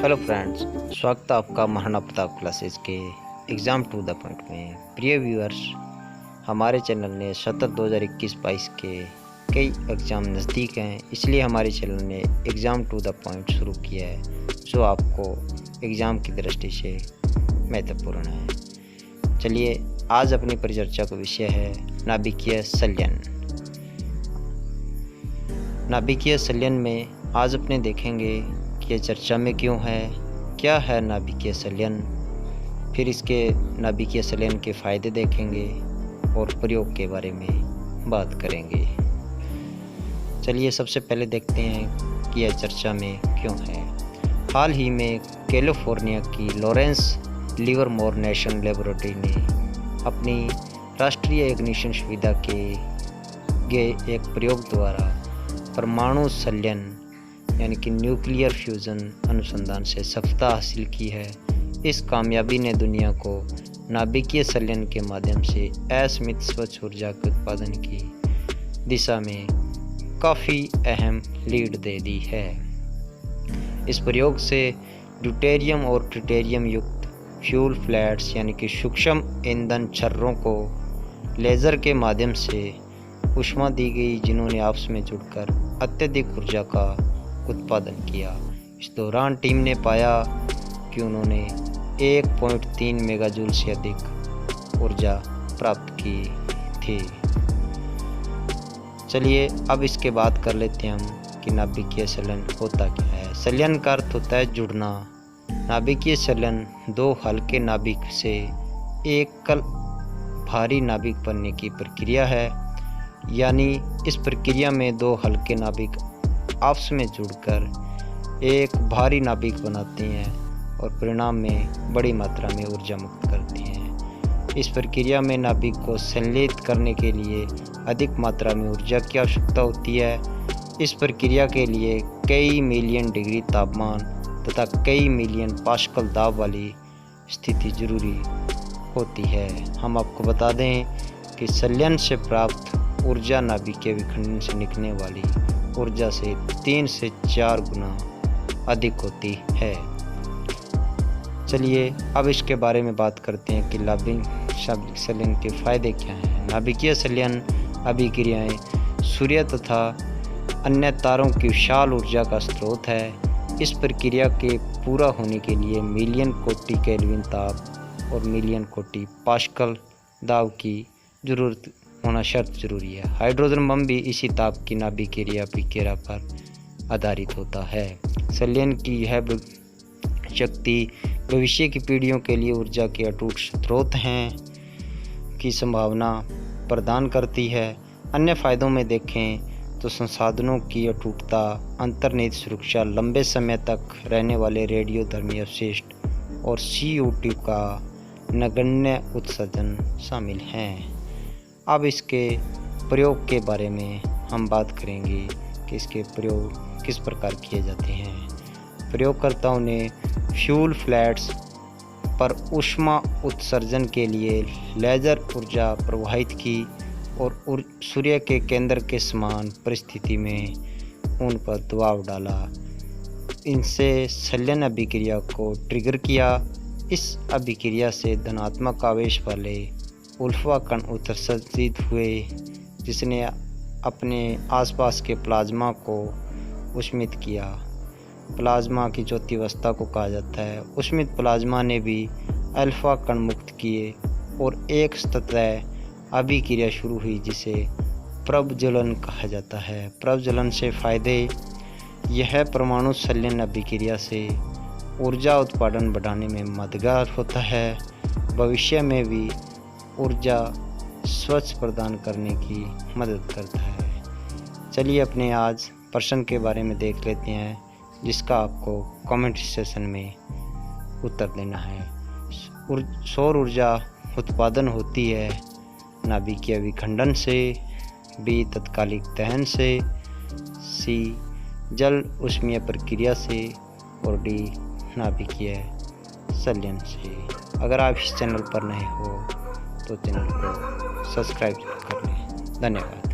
Hello friends, स्वागत है आपका महाराणा प्रताप क्लासेस के एग्ज़ाम टू द पॉइंट में। प्रिय व्यूअर्स, हमारे चैनल ने सत्र 2021-22 के कई एग्ज़ाम नज़दीक हैं, इसलिए हमारे चैनल ने एग्ज़ाम टू द पॉइंट शुरू किया है जो आपको एग्ज़ाम की दृष्टि से महत्वपूर्ण है। चलिए, आज अपनी परिचर्चा का विषय है नाभिकीय संलयन। नाभिकीय संलयन में आज अपने देखेंगे कि यह चर्चा में क्यों है, क्या है नाभिकीय संलयन, फिर इसके नाभिकीय संलयन के फ़ायदे देखेंगे और प्रयोग के बारे में बात करेंगे। चलिए, सबसे पहले देखते हैं कि यह चर्चा में क्यों है। हाल ही में कैलिफोर्निया की लॉरेंस लिवरमोर नेशनल लेबोरेटरी ने अपनी राष्ट्रीय इग्निशन सुविधा के एक प्रयोग द्वारा परमाणु संलयन यानी कि न्यूक्लियर फ्यूज़न अनुसंधान से सफलता हासिल की है। इस कामयाबी ने दुनिया को नाभिकीय संलयन के माध्यम से असीमित स्वच्छ ऊर्जा के उत्पादन की दिशा में काफ़ी अहम लीड दे दी है। इस प्रयोग से ड्यूटेरियम और ट्रिटेरियम युक्त फ्यूल फ्लैट्स यानी कि सूक्ष्म ईंधन छर्रों को लेज़र के माध्यम से ऊष्मा दी गई, जिन्होंने आपस में जुड़कर अत्यधिक ऊर्जा का उत्पादन किया। इस दौरान टीम ने पाया कि उन्होंने 1.3 मेगाजूल से अधिक ऊर्जा प्राप्त की थी। चलिए, अब इसके बात कर लेते हैं हम कि नाभिकीय संलयन होता क्या है। संलयन का अर्थ होता है जुड़ना। नाभिकीय संलयन दो हल्के नाभिक से एकल भारी नाभिक बनने की प्रक्रिया है, यानी इस प्रक्रिया में दो हल्के नाभिक आपस में जुड़कर एक भारी नाभिक बनाते हैं और परिणाम में बड़ी मात्रा में ऊर्जा मुक्त करते हैं। इस प्रक्रिया में नाभिक को संलयित करने के लिए अधिक मात्रा में ऊर्जा की आवश्यकता होती है। इस प्रक्रिया के लिए कई मिलियन डिग्री तापमान तथा कई मिलियन पास्कल दाब वाली स्थिति जरूरी होती है। हम आपको बता दें कि संलयन से प्राप्त ऊर्जा नाभिकीय विखंडन से निकलने वाली ऊर्जा से 3 से 4 गुना अधिक होती है। चलिए, अब इसके बारे में बात करते हैं कि नाभिकीय संलयन के फायदे क्या हैं। नाभिकीय संलयन अभिक्रियाएं सूर्य तथा अन्य तारों की विशाल ऊर्जा का स्रोत है। इस प्रक्रिया के पूरा होने के लिए मिलियन कोटि केल्विन ताप और मिलियन कोटि पास्कल दाब की जरूरत होना शर्त जरूरी है। हाइड्रोजन बम भी इसी ताप की नाभिकीय अभिक्रिया पर आधारित होता है। संलयन की यह शक्ति भविष्य की पीढ़ियों के लिए ऊर्जा के अटूट स्रोत हैं की संभावना प्रदान करती है। अन्य फायदों में देखें तो संसाधनों की अटूटता, अंतर्निहित सुरक्षा, लंबे समय तक रहने वाले रेडियोधर्मी अवशिष्ट और CO2 का नगण्य उत्सर्जन शामिल हैं। अब इसके प्रयोग के बारे में हम बात करेंगे कि इसके प्रयोग किस प्रकार किए जाते हैं। प्रयोगकर्ताओं ने फ्यूल फ्लैट्स पर ऊष्मा उत्सर्जन के लिए लेज़र ऊर्जा प्रवाहित की और सूर्य के केंद्र के समान परिस्थिति में उन पर दबाव डाला। इनसे संलयन अभिक्रिया को ट्रिगर किया। इस अभिक्रिया से धनात्मक आवेश वाले उल्फा कण उत्सर्जित हुए, जिसने अपने आसपास के प्लाज्मा को उष्मित किया। प्लाज्मा की ज्योति अवस्था को कहा जाता है। उष्मित प्लाज्मा ने भी अल्फा कण मुक्त किए और एक सतह अभिक्रिया शुरू हुई, जिसे प्रज्वलन कहा जाता है। प्रज्वलन से फायदे यह परमाणु संलयन अभिक्रिया से ऊर्जा उत्पादन बढ़ाने में मददगार होता है। भविष्य में भी ऊर्जा स्वच्छ प्रदान करने की मदद करता है। चलिए, अपने आज प्रश्न के बारे में देख लेते हैं, जिसका आपको कमेंट सेक्शन में उत्तर देना है। सौर ऊर्जा उत्पादन होती है नाभिकीय विखंडन से, B तत्कालिक दहन से, C जल ऊष्मीय प्रक्रिया से और D नाभिकीय संलयन से। अगर आप इस चैनल पर नए हो तो चैनल को सब्सक्राइब कर लें। धन्यवाद।